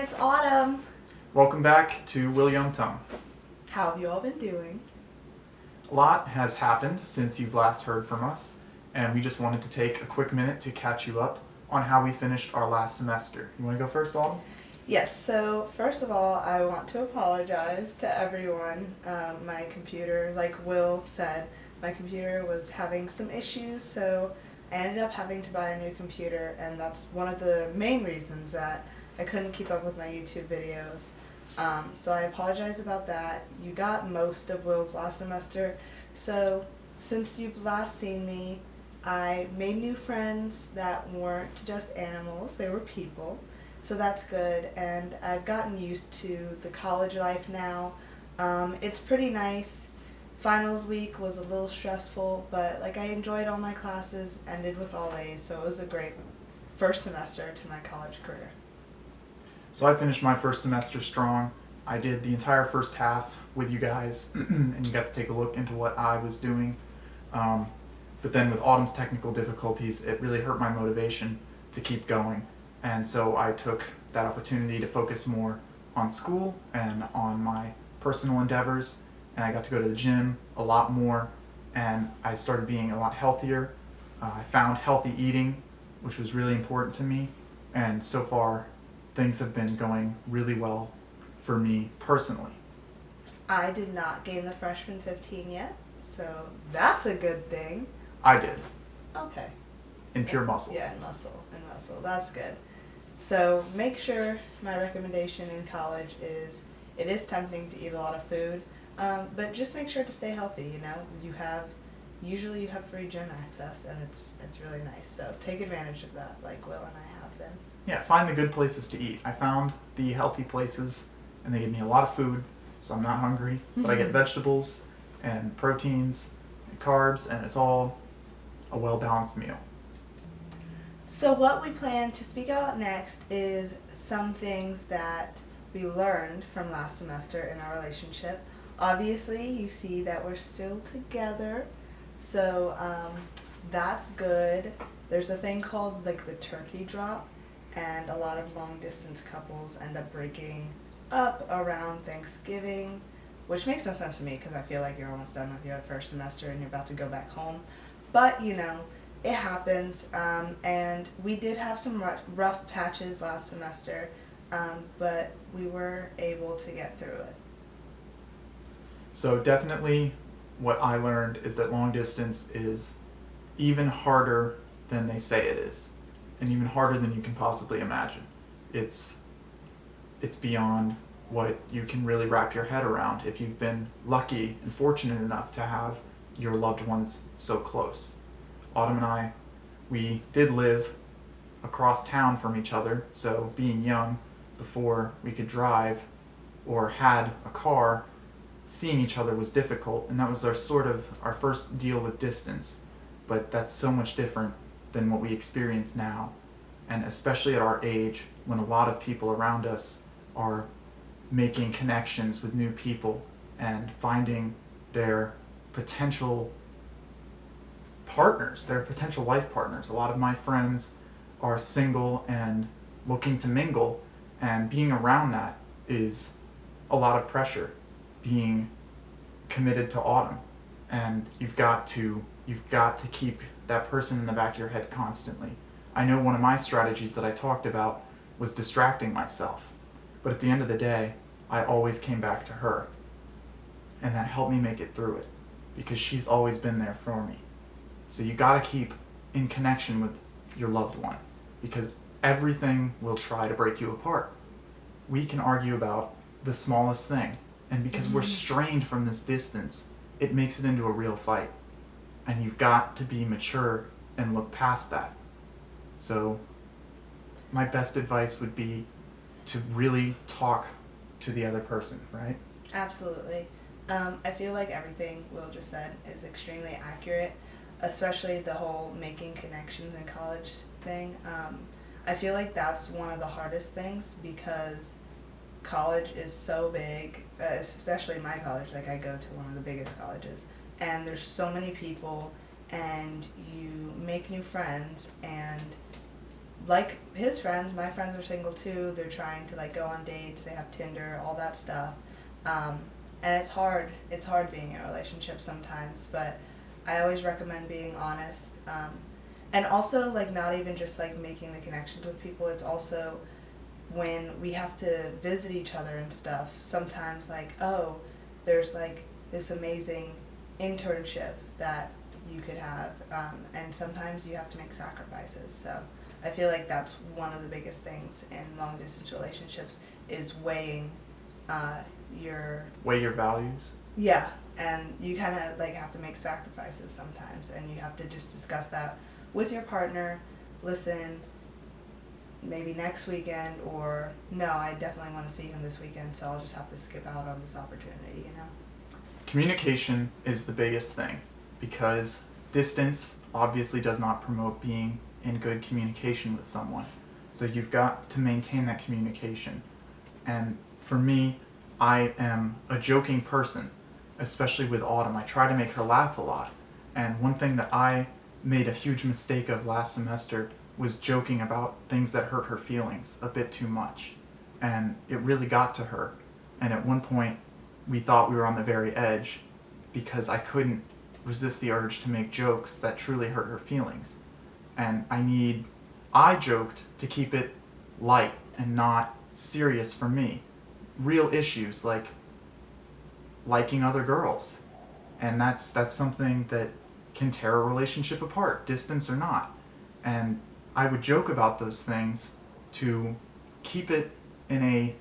it's Autumn. Welcome back to William Tum. How have you all been doing? A lot has happened since you've last heard from us, and we just wanted to take a quick minute to catch you up on how we finished our last semester. You want to go first, Autumn? Yes, so first of all, I want to apologize to everyone. My computer, like Will said, my computer was having some issues, so I ended up having to buy a new computer, and that's one of the main reasons that I couldn't keep up with my YouTube videos. So I apologize about that. You got most of Will's last semester, so since you've last seen me, I made new friends that weren't just animals, they were people. So that's good, and I've gotten used to the college life now. It's pretty nice. Finals week was a little stressful, but I enjoyed all my classes, ended with all A's, so it was a great first semester to my college career. So I finished my first semester strong. I did the entire first half with you guys, and you got to take a look into what I was doing. But then with Autumn's technical difficulties, it really hurt my motivation to keep going. And so I took that opportunity to focus more on school and on my personal endeavors. And I got to go to the gym a lot more, and I started being a lot healthier. I found healthy eating, which was really important to me. And so far, things have been going really well for me personally. I did not gain the freshman 15 yet, so that's a good thing. I did, Okay. in pure muscle. Yeah, in muscle. That's good. So make sure, my recommendation in college is, it is tempting to eat a lot of food, but just make sure to stay healthy. Usually you have free gym access, and it's really nice. So take advantage of that, like Will and I have been. Yeah, find the good places to eat. I found the healthy places, and they give me a lot of food, so I'm not hungry. But I get vegetables and proteins and carbs, and it's all a well-balanced meal. So what we plan to speak about next is some things that we learned from last semester in our relationship. Obviously, you see that we're still together, so that's good. There's a thing called the turkey drop, and a lot of long-distance couples end up breaking up around Thanksgiving, which makes no sense to me because I feel like you're almost done with your first semester and you're about to go back home. But, it happens, and we did have some rough patches last semester, but we were able to get through it. So definitely what I learned is that long distance is even harder than they say it is, and even harder than you can possibly imagine. It's beyond what you can really wrap your head around if you've been lucky and fortunate enough to have your loved ones so close. Autumn and I, we did live across town from each other, so being young, before we could drive or had a car, seeing each other was difficult, and that was our first deal with distance. But that's so much different than what we experience now, and especially at our age, when a lot of people around us are making connections with new people and finding their potential partners, their potential life partners. A lot of my friends are single and looking to mingle, and being around that is a lot of pressure, being committed to Autumn. And you've got to keep that person in the back of your head constantly. I know one of my strategies that I talked about was distracting myself, but at the end of the day, I always came back to her, and that helped me make it through it because she's always been there for me. So you gotta keep in connection with your loved one, because everything will try to break you apart. We can argue about the smallest thing, and because we're strained from this distance, it makes it into a real fight. And you've got to be mature and look past that. So my best advice would be to really talk to the other person, right? Absolutely. I feel like everything Will just said is extremely accurate, especially the whole making connections in college thing. I feel like that's one of the hardest things because college is so big, especially my college. I go to one of the biggest colleges, and there's so many people, and you make new friends, and like his friends, my friends are single too. They're trying to like go on dates. They have Tinder, all that stuff, and it's hard. It's hard being in a relationship sometimes. But I always recommend being honest, and also like not even just like making the connections with people. It's also when we have to visit each other and stuff. Sometimes like, oh, there's like this amazing internship that you could have, and sometimes you have to make sacrifices. So I feel like that's one of the biggest things in long distance relationships is weighing your Weigh your values. yeah, and you kind of like have to make sacrifices sometimes, and you have to just discuss that with your partner. Listen, maybe next weekend, or no, I definitely want to see him this weekend, so I'll just have to skip out on this opportunity, you know? Communication is the biggest thing because distance obviously does not promote being in good communication with someone. So you've got to maintain that communication. And for me, I am a joking person, especially with Autumn. I try to make her laugh a lot. And one thing that I made a huge mistake of last semester was joking about things that hurt her feelings a bit too much. And it really got to her. And at one point, we thought we were on the very edge because I couldn't resist the urge to make jokes that truly hurt her feelings. And I joked to keep it light and not serious for me. Real issues like liking other girls. And that's something that can tear a relationship apart, distance or not. And I would joke about those things to keep it in a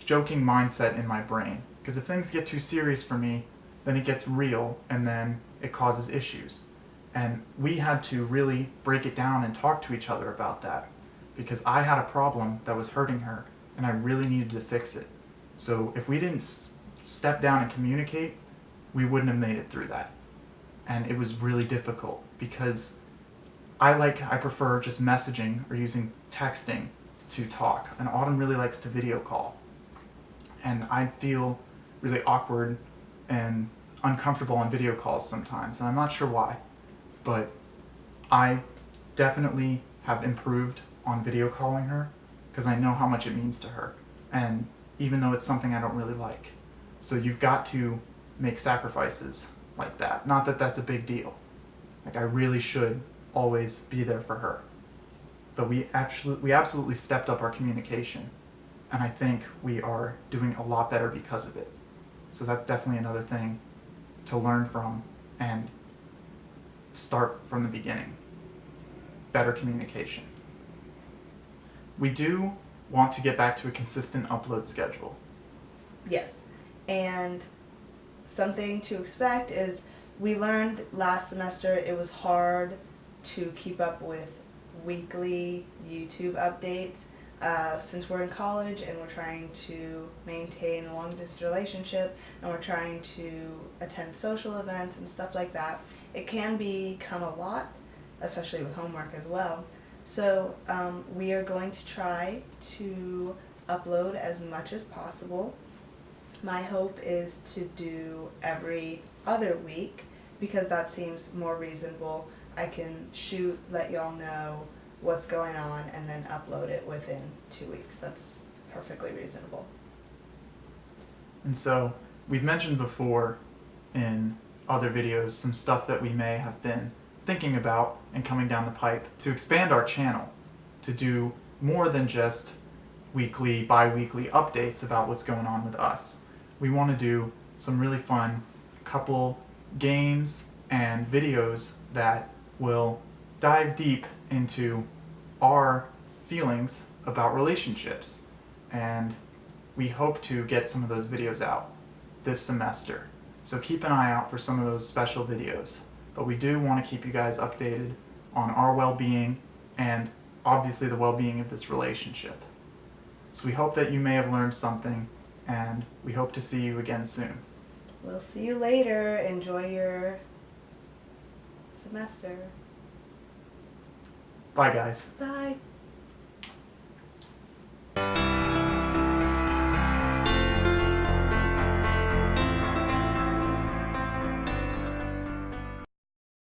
joking mindset in my brain. Because if things get too serious for me, then it gets real and then it causes issues. And we had to really break it down and talk to each other about that. Because I had a problem that was hurting her and I really needed to fix it. So if we didn't step down and communicate, we wouldn't have made it through that. And it was really difficult because I prefer just messaging or using texting to talk. And Autumn really likes to video call. And I feel really awkward and uncomfortable on video calls sometimes. And I'm not sure why. But I definitely have improved on video calling her because I know how much it means to her. And even though it's something I don't really like. So you've got to make sacrifices like that. Not that that's a big deal. Like I really should always be there for her. But we absolutely stepped up our communication. And I think we are doing a lot better because of it. So that's definitely another thing to learn from and start from the beginning. Better communication. We do want to get back to a consistent upload schedule. Yes. And something to expect is we learned last semester it was hard to keep up with weekly YouTube updates since we're in college and we're trying to maintain a long distance relationship and we're trying to attend social events and stuff like that. It can become a lot, especially with homework as well. So we are going to try to upload as much as possible. My hope is to do every other week because that seems more reasonable. I can shoot, let y'all know what's going on, and then upload it within 2 weeks. That's perfectly reasonable. And so we've mentioned before in other videos some stuff that we may have been thinking about and coming down the pipe to expand our channel, to do more than just weekly, bi-weekly updates about what's going on with us. We want to do some really fun couple games and videos that will dive deep into our feelings about relationships. And we hope to get some of those videos out this semester. So keep an eye out for some of those special videos. But we do want to keep you guys updated on our well-being and obviously the well-being of this relationship. So we hope that you may have learned something, and we hope to see you again soon. We'll see you later. Enjoy your semester. Bye, guys. Bye.